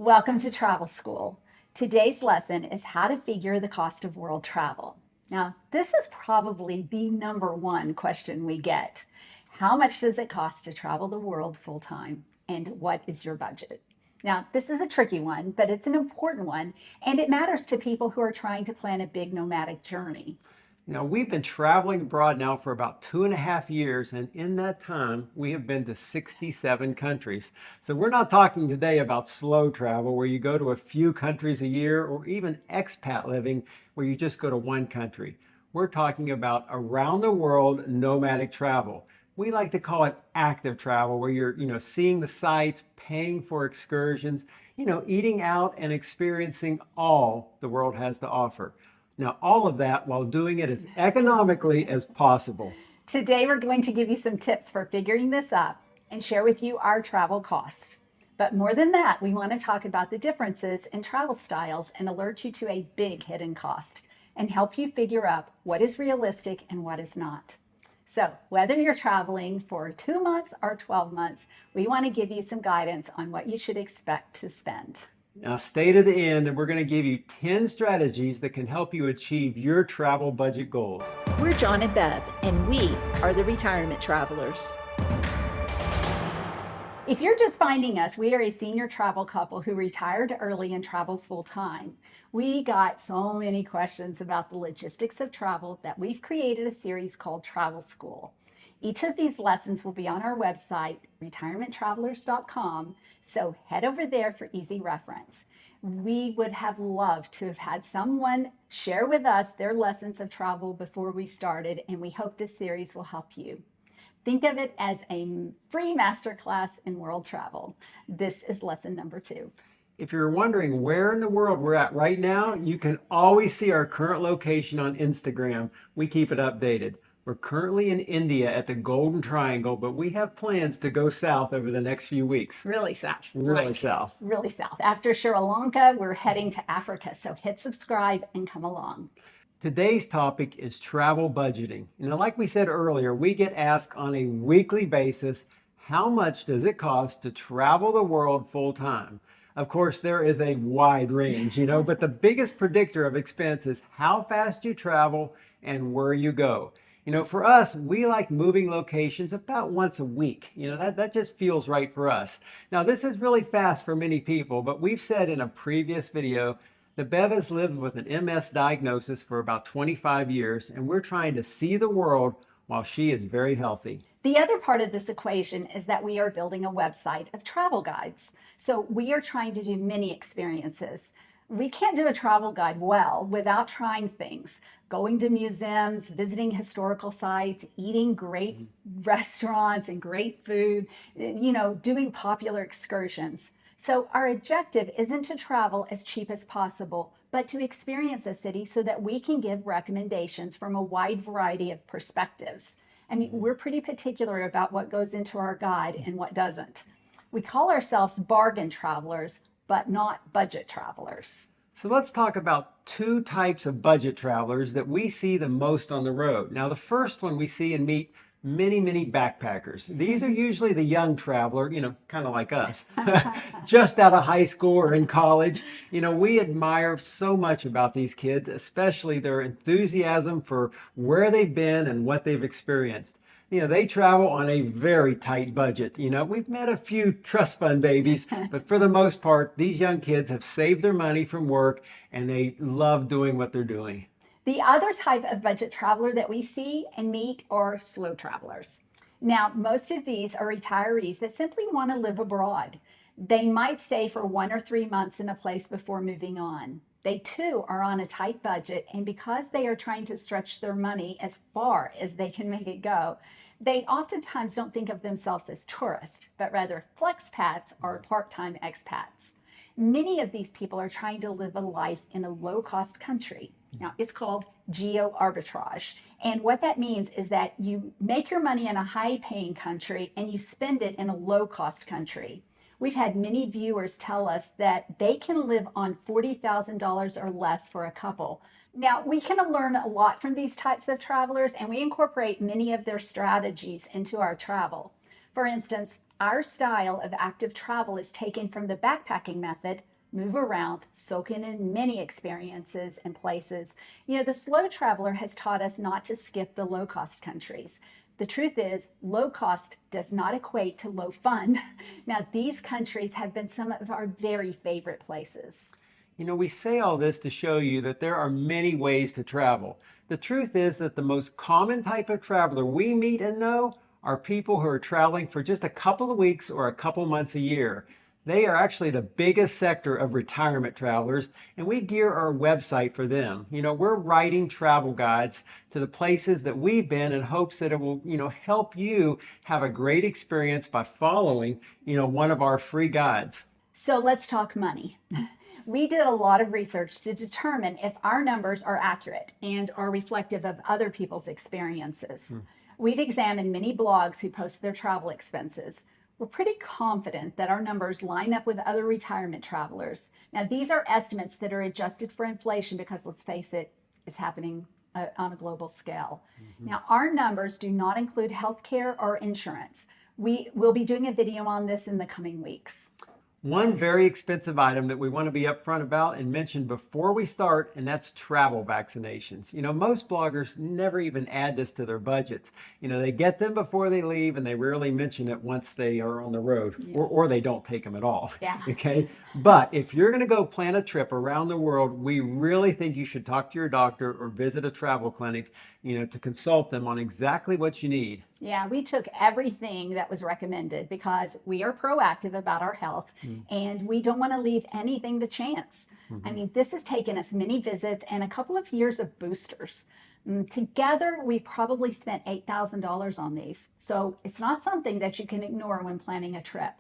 Welcome to Travel School. Today's lesson is how to figure the cost of world travel. Now, this is probably the number one question we get. How much does it cost to travel the world full time? And what is your budget? Now, this is a tricky one, but it's an important one, and it matters to people who are trying to plan a big nomadic journey. Now, we've been traveling abroad now for about 2.5 years, and in that time, we have been to 67 countries. So, we're not talking today about slow travel where you go to a few countries a year, or even expat living where you just go to one country. We're talking about around the world nomadic travel. We like to call it active travel, where you're, seeing the sights, paying for excursions, eating out and experiencing all the world has to offer. Now, all of that while doing it as economically as possible. Today, we're going to give you some tips for figuring this up and share with you our travel costs. But more than that, we want to talk about the differences in travel styles and alert you to a big hidden cost and help you figure out what is realistic and what is not. So, whether you're traveling for 2 months or 12 months, we want to give you some guidance on what you should expect to spend. Now, stay to the end, and we're going to give you 10 strategies that can help you achieve your travel budget goals. We're John and Bev, and we are the Retirement Travelers. If you're just finding us, we are a senior travel couple who retired early and travel full time. We got so many questions about the logistics of travel that we've created a series called Travel School. Each of these lessons will be on our website, retirementtravelers.com, so head over there for easy reference. We would have loved to have had someone share with us their lessons of travel before we started, and we hope this series will help you. Think of it as a free masterclass in world travel. This is lesson number 2. If you're wondering where in the world we're at right now, you can always see our current location on Instagram. We keep it updated. We're currently in India at the Golden Triangle, but we have plans to go south over the next few weeks. Really south. Really Right. south. Really south. After Sri Lanka, we're heading to Africa, so hit subscribe and come along. Today's topic is travel budgeting. Like we said earlier, we get asked on a weekly basis, how much does it cost to travel the world full time? Of course, there is a wide range, but the biggest predictor of expense is how fast you travel and where you go. For us, we like moving locations about once a week. That just feels right for us. Now, this is really fast for many people, but we've said in a previous video that Bev has lived with an MS diagnosis for about 25 years, and we're trying to see the world while she is very healthy. The other part of this equation is that we are building a website of travel guides. So we are trying to do many experiences. We can't do a travel guide well without trying things, going to museums, visiting historical sites, eating great restaurants and great food, doing popular excursions. So our objective isn't to travel as cheap as possible, but to experience a city so that we can give recommendations from a wide variety of perspectives. I mean, we're pretty particular about what goes into our guide and what doesn't. We call ourselves bargain travelers, but not budget travelers. So let's talk about 2 types of budget travelers that we see the most on the road. Now, the first one we see and meet many backpackers. These are usually the young traveler, kind of like us, just out of high school or in college. We admire so much about these kids, especially their enthusiasm for where they've been and what they've experienced. They travel on a very tight budget. We've met a few trust fund babies, but for the most part, these young kids have saved their money from work and they love doing what they're doing. The other type of budget traveler that we see and meet are slow travelers. Now, most of these are retirees that simply want to live abroad. They might stay for 1 or 3 months in a place before moving on. They too are on a tight budget, and because they are trying to stretch their money as far as they can make it go, they oftentimes don't think of themselves as tourists, but rather flexpats or part-time expats. Many of these people are trying to live a life in a low-cost country. Now, it's called geo-arbitrage. And what that means is that you make your money in a high-paying country and you spend it in a low-cost country. We've had many viewers tell us that they can live on $40,000 or less for a couple. Now, we can learn a lot from these types of travelers, and we incorporate many of their strategies into our travel. For instance, our style of active travel is taken from the backpacking method, move around, soaking in many experiences and places. The slow traveler has taught us not to skip the low cost countries. The truth is, low cost does not equate to low fun. Now, these countries have been some of our very favorite places. We say all this to show you that there are many ways to travel. The truth is that the most common type of traveler we meet and know are people who are traveling for just a couple of weeks or a couple months a year. They are actually the biggest sector of retirement travelers, and we gear our website for them. We're writing travel guides to the places that we've been in hopes that it will, help you have a great experience by following, one of our free guides. So let's talk money. We did a lot of research to determine if our numbers are accurate and are reflective of other people's experiences. We've examined many blogs who post their travel expenses. We're pretty confident that our numbers line up with other retirement travelers. Now, these are estimates that are adjusted for inflation because, let's face it, it's happening on a global scale. Now, our numbers do not include healthcare or insurance. We will be doing a video on this in the coming weeks. One very expensive item that we want to be upfront about and mention before we start, and that's travel vaccinations. Most bloggers never even add this to their budgets. They get them before they leave and they rarely mention it once they are on the road, or they don't take them at all. Yeah. Okay. But if you're going to go plan a trip around the world, we really think you should talk to your doctor or visit a travel clinic, to consult them on exactly what you need. Yeah, we took everything that was recommended because we are proactive about our health and we don't want to leave anything to chance. I mean, this has taken us many visits and a couple of years of boosters. Together, we probably spent $8,000 on these. So it's not something that you can ignore when planning a trip.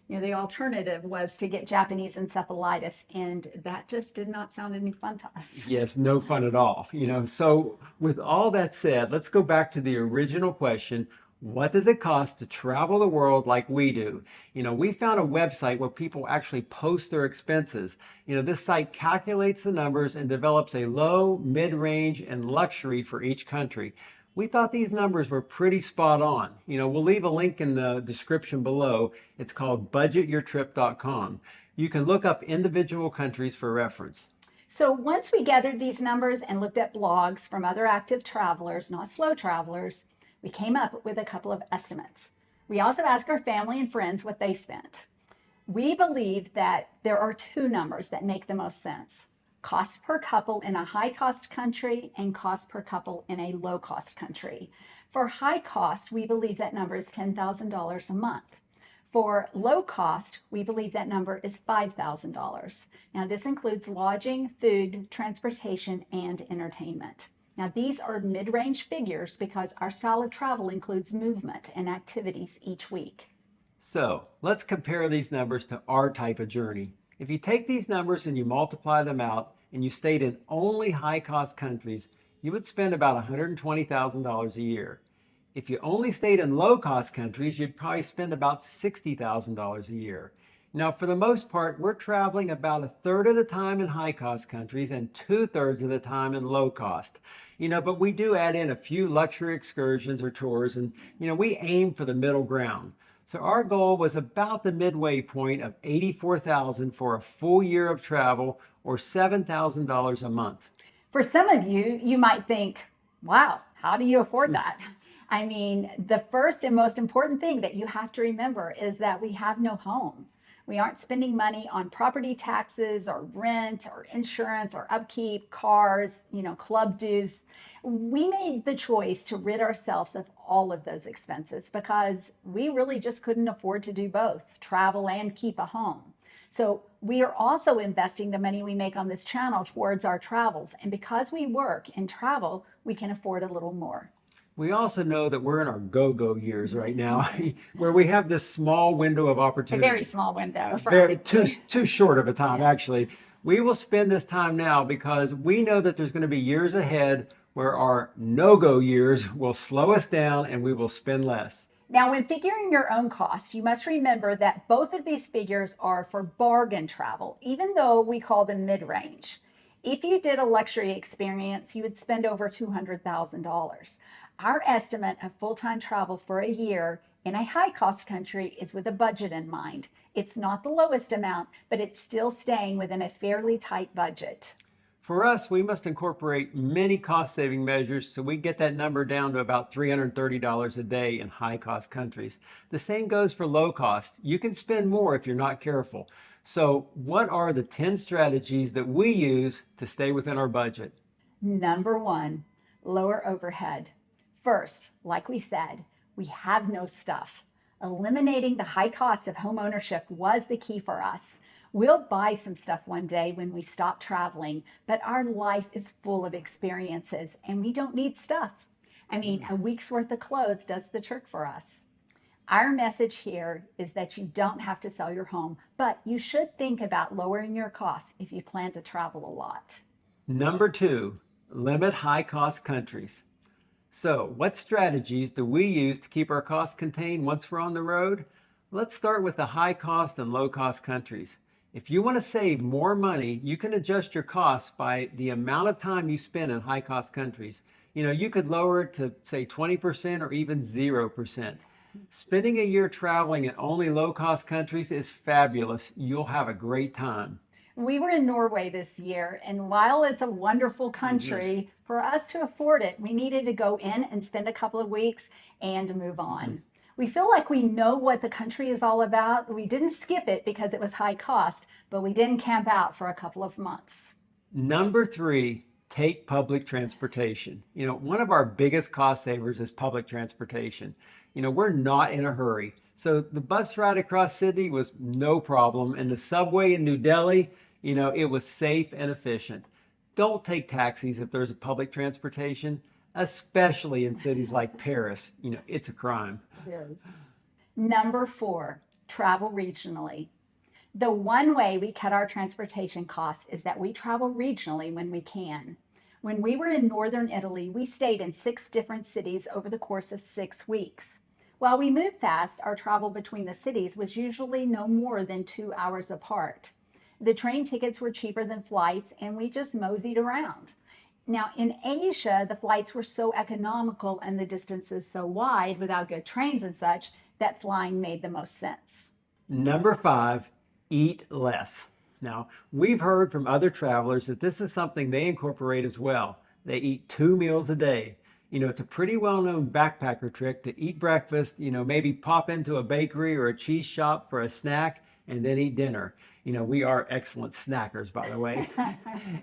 The alternative was to get Japanese encephalitis, and that just did not sound any fun to us. Yes, no fun at all. So with all that said, let's go back to the original question. What does it cost to travel the world like we do? We found a website where people actually post their expenses. This site calculates the numbers and develops a low, mid-range, and luxury for each country. We thought these numbers were pretty spot on. We'll leave a link in the description below. It's called budgetyourtrip.com. You can look up individual countries for reference. So once we gathered these numbers and looked at blogs from other active travelers, not slow travelers, we came up with a couple of estimates. We also asked our family and friends what they spent. We believe that there are two numbers that make the most sense. Cost per couple in a high-cost country and cost per couple in a low-cost country. For high cost, we believe that number is $10,000 a month. For low cost, we believe that number is $5,000. Now, this includes lodging, food, transportation, and entertainment. Now, these are mid-range figures because our style of travel includes movement and activities each week. So let's compare these numbers to our type of journey. If you take these numbers and you multiply them out and you stayed in only high-cost countries, you would spend about $120,000 a year. If you only stayed in low-cost countries, you'd probably spend about $60,000 a year. Now, for the most part, we're traveling about a third of the time in high-cost countries and 2/3 of the time in low-cost. But we do add in a few luxury excursions or tours, and, we aim for the middle ground. So our goal was about the midway point of $84,000 for a full year of travel, or $7,000 a month. For some of you, you might think, wow, how do you afford that? I mean, the first and most important thing that you have to remember is that we have no home. We aren't spending money on property taxes or rent or insurance or upkeep, cars, club dues. We made the choice to rid ourselves of all of those expenses because we really just couldn't afford to do both, travel and keep a home. So we are also investing the money we make on this channel towards our travels. And because we work and travel, we can afford a little more. We also know that we're in our go-go years right now, where we have this small window of A opportunity. very small window. Too short of a time, actually. We will spend this time now because we know that there's going to be years ahead where our no-go years will slow us down and we will spend less. Now, when figuring your own cost, you must remember that both of these figures are for bargain travel, even though we call them mid-range. If you did a luxury experience, you would spend over $200,000. Our estimate of full-time travel for a year in a high-cost country is with a budget in mind. It's not the lowest amount, but it's still staying within a fairly tight budget. For us, we must incorporate many cost saving measures so we get that number down to about $330 a day in high cost countries. The same goes for low cost. You can spend more if you're not careful. So, what are the 10 strategies that we use to stay within our budget? Number one, lower overhead. First, like we said, we have no stuff. Eliminating the high cost of home ownership was the key for us. We'll buy some stuff one day when we stop traveling, but our life is full of experiences and we don't need stuff. I mean, a week's worth of clothes does the trick for us. Our message here is that you don't have to sell your home, but you should think about lowering your costs if you plan to travel a lot. Number two, limit high cost countries. So, what strategies do we use to keep our costs contained once we're on the road? Let's start with the high cost and low cost countries. If you want to save more money, you can adjust your costs by the amount of time you spend in high cost countries. You could lower it to say 20% or even 0%. Spending a year traveling in only low cost countries is fabulous. You'll have a great time. We were in Norway this year, and while it's a wonderful country, for us to afford it, we needed to go in and spend a couple of weeks and move on. We feel like we know what the country is all about. We didn't skip it because it was high cost, but we didn't camp out for a couple of months. Number three, take public transportation. One of our biggest cost savers is public transportation. We're not in a hurry. So the bus ride across Sydney was no problem. And the subway in New Delhi, it was safe and efficient. Don't take taxis if there's a public transportation, especially in cities like Paris. It's a crime. It is. Number four, travel regionally. The one way we cut our transportation costs is that we travel regionally when we can. When we were in northern Italy, we stayed in 6 different cities over the course of 6 weeks. While we moved fast, our travel between the cities was usually no more than 2 hours apart. The train tickets were cheaper than flights, and we just moseyed around. Now, in Asia, the flights were so economical and the distances so wide without good trains and such that flying made the most sense. Number five, eat less. Now, we've heard from other travelers that this is something they incorporate as well. They eat 2 meals a day. It's a pretty well-known backpacker trick to eat breakfast, maybe pop into a bakery or a cheese shop for a snack and then eat dinner. We are excellent snackers, by the way.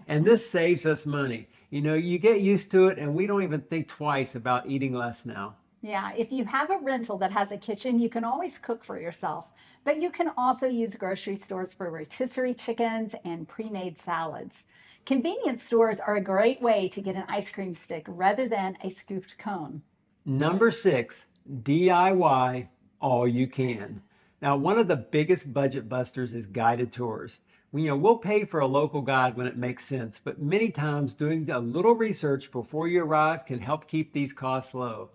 And this saves us money. You get used to it and we don't even think twice about eating less now. Yeah, if you have a rental that has a kitchen, you can always cook for yourself. But you can also use grocery stores for rotisserie chickens and pre-made salads. Convenience stores are a great way to get an ice cream stick rather than a scooped cone. Number six, DIY all you can. Now, one of the biggest budget busters is guided tours. We'll pay for a local guide when it makes sense, but many times doing a little research before you arrive can help keep these costs low.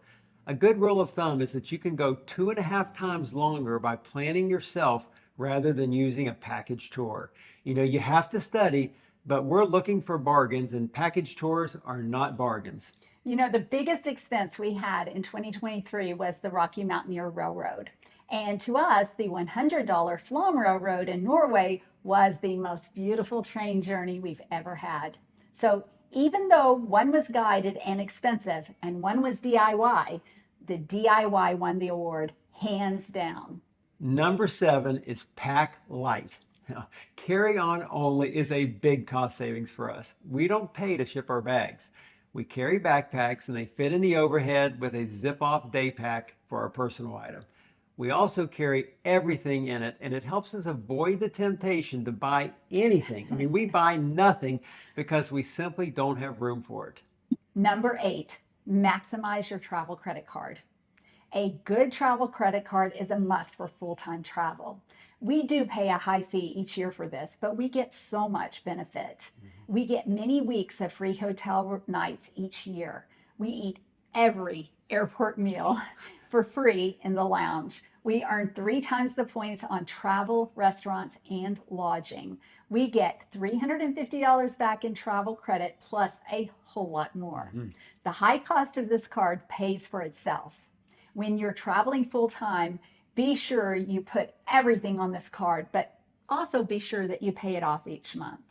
A good rule of thumb is that you can go 2.5 times longer by planning yourself rather than using a package tour. You have to study, but we're looking for bargains, and package tours are not bargains. The biggest expense we had in 2023 was the Rocky Mountaineer Railroad. And to us, the $100 Flom Railroad in Norway was the most beautiful train journey we've ever had. So even though one was guided and expensive and one was DIY, the DIY won the award, hands down. Number seven is pack light. Now, carry on only is a big cost savings for us. We don't pay to ship our bags. We carry backpacks and they fit in the overhead with a zip-off day pack for our personal item. We also carry everything in it, and it helps us avoid the temptation to buy anything. We buy nothing because we simply don't have room for it. Number 8, maximize your travel credit card. A good travel credit card is a must for full-time travel. We do pay a high fee each year for this, but we get so much benefit. We get many weeks of free hotel nights each year. We eat every airport meal for free in the lounge. We earn 3 times the points on travel, restaurants, and lodging. We get $350 back in travel credit plus a whole lot more. The high cost of this card pays for itself. When you're traveling full time, Be sure you put everything on this card, but also be sure that you pay it off each month.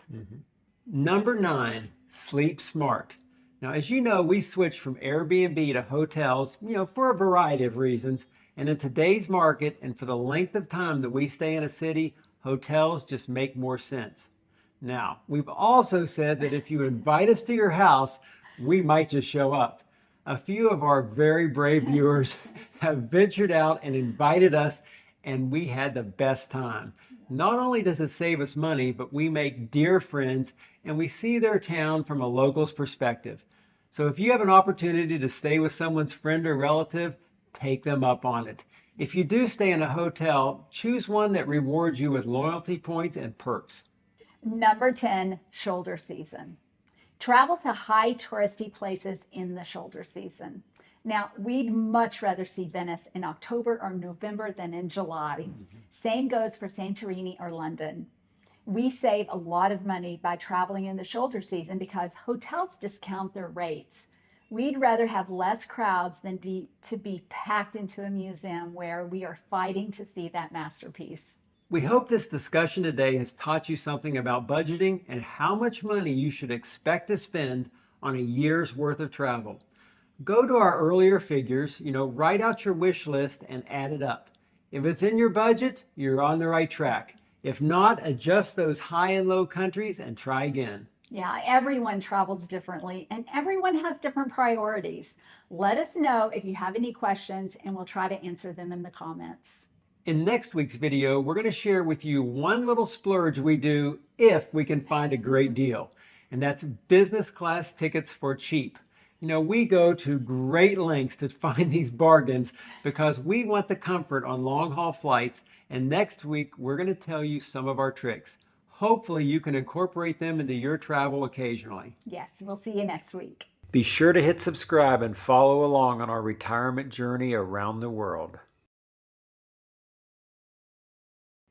Number 9, sleep smart. Now, as you know, we switched from Airbnb to hotels, for a variety of reasons. And in today's market and for the length of time that we stay in a city, hotels just make more sense. Now, we've also said that if you invite us to your house, we might just show up. A few of our very brave viewers have ventured out and invited us, and we had the best time. Not only does it save us money, but we make dear friends and we see their town from a local's perspective. So if you have an opportunity to stay with someone's friend or relative, take them up on it. If you do stay in a hotel, choose one that rewards you with loyalty points and perks. Number 10, shoulder season. Travel to high touristy places in the shoulder season. Now, we'd much rather see Venice in October or November than in July. Same goes for Santorini or London. We save a lot of money by traveling in the shoulder season because hotels discount their rates. We'd rather have less crowds than to be packed into a museum where we are fighting to see that masterpiece. We hope this discussion today has taught you something about budgeting and how much money you should expect to spend on a year's worth of travel. Go to our earlier figures, write out your wish list and add it up. If it's in your budget, you're on the right track. If not, adjust those high and low countries and try again. Yeah, everyone travels differently and everyone has different priorities. Let us know if you have any questions and we'll try to answer them in the comments. In next week's video, we're going to share with you one little splurge we do if we can find a great deal, and that's business class tickets for cheap. We go to great lengths to find these bargains because we want the comfort on long-haul flights, and next week we're going to tell you some of our tricks. Hopefully you can incorporate them into your travel occasionally. Yes, we'll see you next week. Be sure to hit subscribe and follow along on our retirement journey around the world.